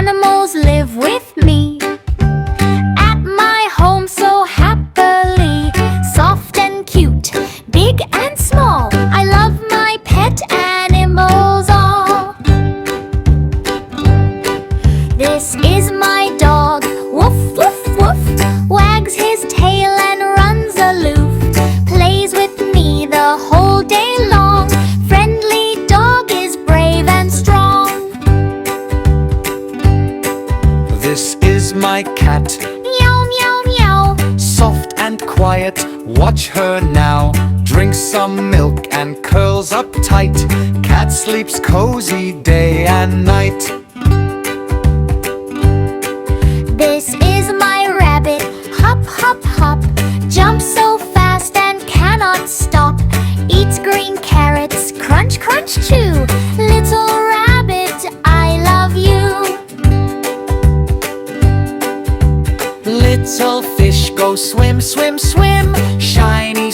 animals live with me. At my home so happily, soft and cute, big and small, I love my pet animals all. This is my dog, woof, woof, woof, wags his tail and runs aloof, plays with me the whole day long. Friendly dog is brave and strong. This is my cat, Meow, meow, meow. soft and quiet, watch her now. Drinks some milk and curls up tight. Cat sleeps cozy day and night. This is my rabbit, hop, hop, hop, jumps so fast and cannot stop. Eats green carrots, crunch, crunch, chew. Little rabbit, I love you. Little fish go swim, swim, swim. Shiny